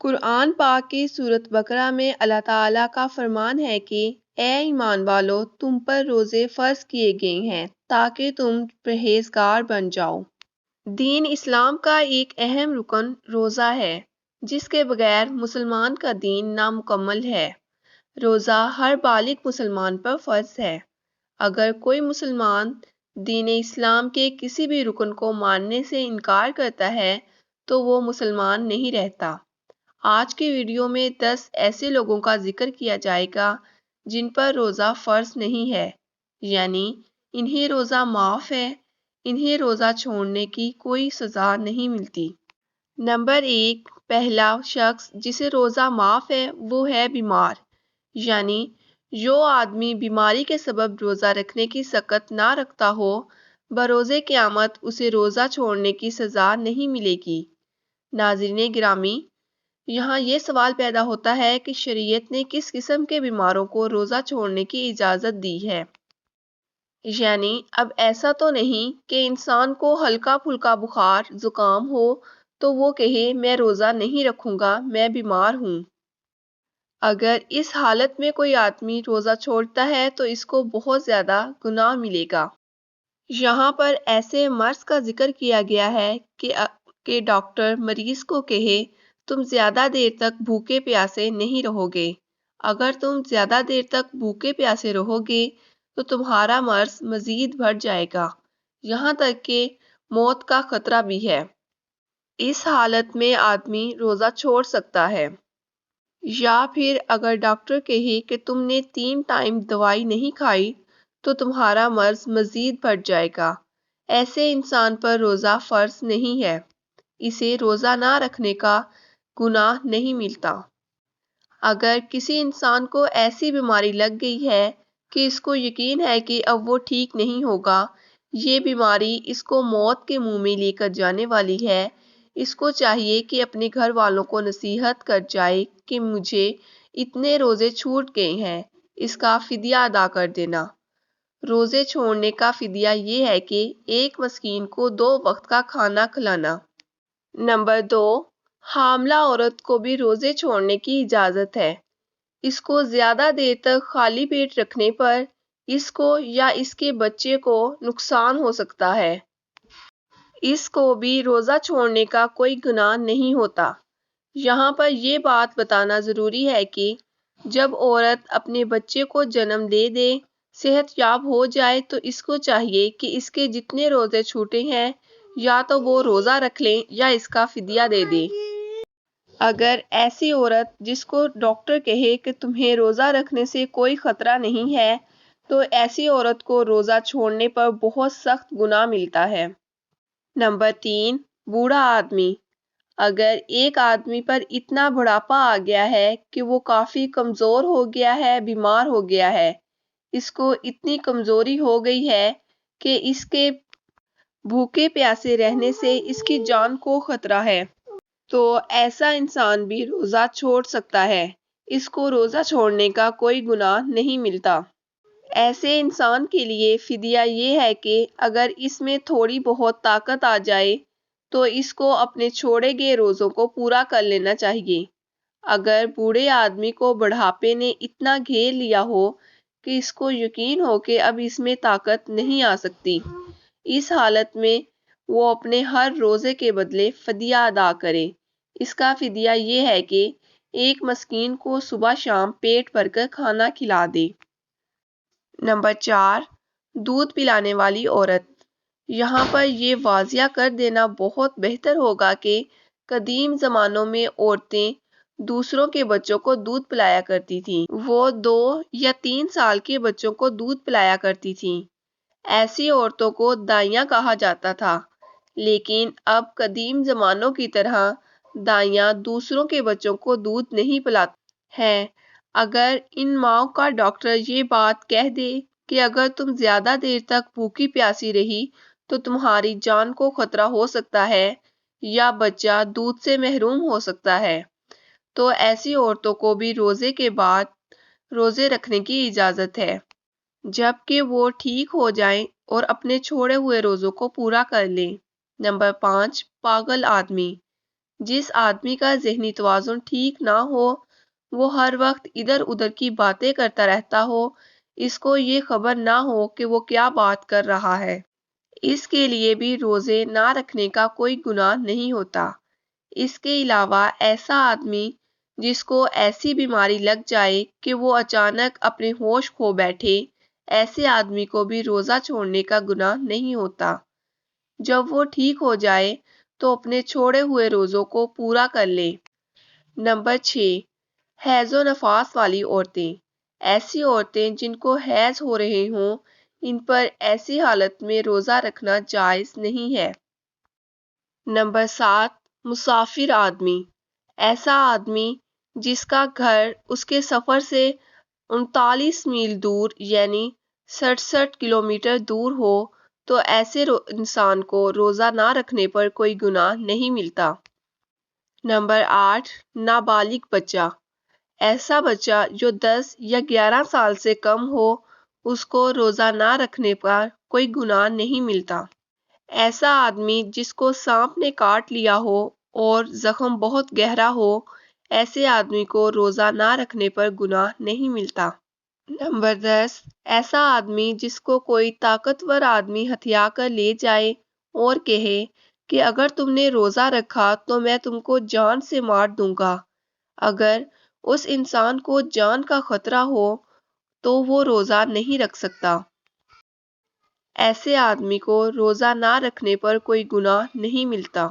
قرآن پاک کی سورۃ بقرہ میں اللہ تعالیٰ کا فرمان ہے کہ اے ایمان والو، تم پر روزے فرض کیے گئے ہیں تاکہ تم پرہیزگار بن جاؤ۔ دین اسلام کا ایک اہم رکن روزہ ہے، جس کے بغیر مسلمان کا دین نامکمل ہے۔ روزہ ہر بالغ مسلمان پر فرض ہے۔ اگر کوئی مسلمان دین اسلام کے کسی بھی رکن کو ماننے سے انکار کرتا ہے تو وہ مسلمان نہیں رہتا۔ آج کی ویڈیو میں 10 ایسے لوگوں کا ذکر کیا جائے گا جن پر روزہ فرض نہیں ہے، یعنی انہیں روزہ معاف ہے، انہیں روزہ چھوڑنے کی کوئی سزا نہیں ملتی۔ نمبر 1، پہلا شخص جسے روزہ معاف ہے وہ ہے بیمار، یعنی جو آدمی بیماری کے سبب روزہ رکھنے کی سخت نہ رکھتا ہو، بروز قیامت اسے روزہ چھوڑنے کی سزا نہیں ملے گی۔ ناظرین گرامی، یہاں یہ سوال پیدا ہوتا ہے کہ شریعت نے کس قسم کے بیماروں کو روزہ چھوڑنے کی اجازت دی ہے؟ یعنی اب ایسا تو نہیں کہ انسان کو ہلکا پھلکا بخار زکام ہو تو وہ کہے میں روزہ نہیں رکھوں گا، میں بیمار ہوں۔ اگر اس حالت میں کوئی آدمی روزہ چھوڑتا ہے تو اس کو بہت زیادہ گناہ ملے گا۔ یہاں پر ایسے مرض کا ذکر کیا گیا ہے کہ ڈاکٹر مریض کو کہے تم زیادہ دیر تک بھوکے پیاسے نہیں رہو گے۔ اگر تم زیادہ دیر تک بھوکے پیاسے رہو گے تو تمہارا مرض مزید بڑھ جائے گا، یہاں تک کہ موت کا خطرہ بھی ہے۔ اس حالت میں آدمی روزہ چھوڑ سکتا ہے۔ یا پھر اگر ڈاکٹر کہے کہ تم نے 3 ٹائم دوائی نہیں کھائی تو تمہارا مرض مزید بڑھ جائے گا، ایسے انسان پر روزہ فرض نہیں ہے، اسے روزہ نہ رکھنے کا گناہ نہیں ملتا۔ اگر کسی انسان کو ایسی بیماری لگ گئی ہے کہ اس کو یقین ہے کہ اب وہ ٹھیک نہیں ہوگا، یہ بیماری اس کو موت کے منہ میں لے کر جانے والی ہے، اس کو چاہیے کہ اپنے گھر والوں کو نصیحت کر جائے کہ مجھے اتنے روزے چھوٹ گئے ہیں، اس کا فدیہ ادا کر دینا۔ روزے چھوڑنے کا فدیہ یہ ہے کہ ایک مسکین کو 2 وقت کا کھانا کھلانا۔ نمبر 2، حاملہ عورت کو بھی روزے چھوڑنے کی اجازت ہے۔ اس کو زیادہ دیر تک خالی پیٹ رکھنے پر اس کو یا اس کے بچے کو نقصان ہو سکتا ہے۔ اس کو بھی روزہ چھوڑنے کا کوئی گناہ نہیں ہوتا۔ یہاں پر یہ بات بتانا ضروری ہے کہ جب عورت اپنے بچے کو جنم دے دے، صحت یاب ہو جائے تو اس کو چاہیے کہ اس کے جتنے روزے چھوٹے ہیں یا تو وہ روزہ رکھ لیں یا اس کا فدیہ دے دے۔ اگر ایسی عورت جس کو ڈاکٹر کہے کہ تمہیں روزہ رکھنے سے کوئی خطرہ نہیں ہے تو ایسی عورت کو روزہ چھوڑنے پر بہت سخت گناہ ملتا ہے۔ نمبر 3، بوڑھا آدمی۔ اگر ایک آدمی پر اتنا بڑھاپا آ گیا ہے کہ وہ کافی کمزور ہو گیا ہے، بیمار ہو گیا ہے، اس کو اتنی کمزوری ہو گئی ہے کہ اس کے بھوکے پیاسے رہنے سے اس کی جان کو خطرہ ہے، تو ایسا انسان بھی روزہ چھوڑ سکتا ہے، اس کو روزہ چھوڑنے کا کوئی گناہ نہیں ملتا۔ ایسے انسان کے لیے فدیہ یہ ہے کہ اگر اس میں تھوڑی بہت طاقت آ جائے تو اس کو اپنے چھوڑے گئے روزوں کو پورا کر لینا چاہیے۔ اگر بوڑھے آدمی کو بڑھاپے نے اتنا گھیر لیا ہو کہ اس کو یقین ہو کہ اب اس میں طاقت نہیں آ سکتی، اس حالت میں وہ اپنے ہر روزے کے بدلے فدیہ ادا کرے۔ اس کا فدیہ یہ ہے کہ ایک مسکین کو صبح شام پیٹ بھر کر کھانا کھلا دے۔ نمبر 4، دودھ پلانے والی عورت۔ یہاں پر یہ واضح کر دینا بہت بہتر ہوگا کہ قدیم زمانوں میں عورتیں دوسروں کے بچوں کو دودھ پلایا کرتی تھیں، وہ 2 یا 3 سال کے بچوں کو دودھ پلایا کرتی تھیں۔ ایسی عورتوں کو دائیاں کہا جاتا تھا، لیکن اب قدیم زمانوں کی طرح دائیاں دوسروں کے بچوں کو دودھ نہیں پلاتی ہیں۔ اگر ان ماؤں کا ڈاکٹر یہ بات کہہ دے کہ اگر تم زیادہ دیر تک بھوکی پیاسی رہی تو تمہاری جان کو خطرہ ہو سکتا ہے یا بچہ دودھ سے محروم ہو سکتا ہے، تو ایسی عورتوں کو بھی روزے کے بعد روزے رکھنے کی اجازت ہے، جب کہ وہ ٹھیک ہو جائیں اور اپنے چھوڑے ہوئے روزوں کو پورا کر لیں۔ نمبر 5، پاگل آدمی۔ جس آدمی کا ذہنی توازن ٹھیک نہ ہو، وہ ہر وقت ادھر ادھر کی باتیں کرتا رہتا ہو، اس کو یہ خبر نہ ہو کہ وہ کیا بات کر رہا ہے، اس کے لیے بھی روزے نہ رکھنے کا کوئی گناہ نہیں ہوتا۔ اس کے علاوہ ایسا آدمی جس کو ایسی بیماری لگ جائے کہ وہ اچانک اپنے ہوش کھو بیٹھے، ایسے آدمی کو بھی روزہ چھوڑنے کا گناہ نہیں ہوتا۔ جب وہ ٹھیک ہو جائے تو اپنے چھوڑے ہوئے روزوں کو پورا کر لے۔ نمبر 6، حیض و نفاس والی عورتیں۔ ایسی عورتیں جن کو حیض ہو رہے ہوں، ان پر ایسی حالت میں روزہ رکھنا جائز نہیں ہے۔ نمبر 7، مسافر آدمی۔ ایسا آدمی جس کا گھر اس کے سفر سے 39 میل دور یعنی 67 کلومیٹر دور ہو، تو ایسے انسان کو روزہ نہ رکھنے پر کوئی گناہ نہیں ملتا۔ نمبر 8، نابالغ بچہ۔ ایسا بچہ جو 10 یا 11 سال سے کم ہو، اس کو روزہ نہ رکھنے پر کوئی گناہ نہیں ملتا۔ ایسا آدمی جس کو سانپ نے کاٹ لیا ہو اور زخم بہت گہرا ہو، ایسے آدمی کو روزہ نہ رکھنے پر گناہ نہیں ملتا۔ نمبر 10، ایسا آدمی جس کو کوئی طاقتور آدمی ہتھیا کر لے جائے اور کہے کہ اگر تم نے روزہ رکھا تو میں تم کو جان سے مار دوں گا۔ اگر اس انسان کو جان کا خطرہ ہو تو وہ روزہ نہیں رکھ سکتا۔ ایسے آدمی کو روزہ نہ رکھنے پر کوئی گناہ نہیں ملتا۔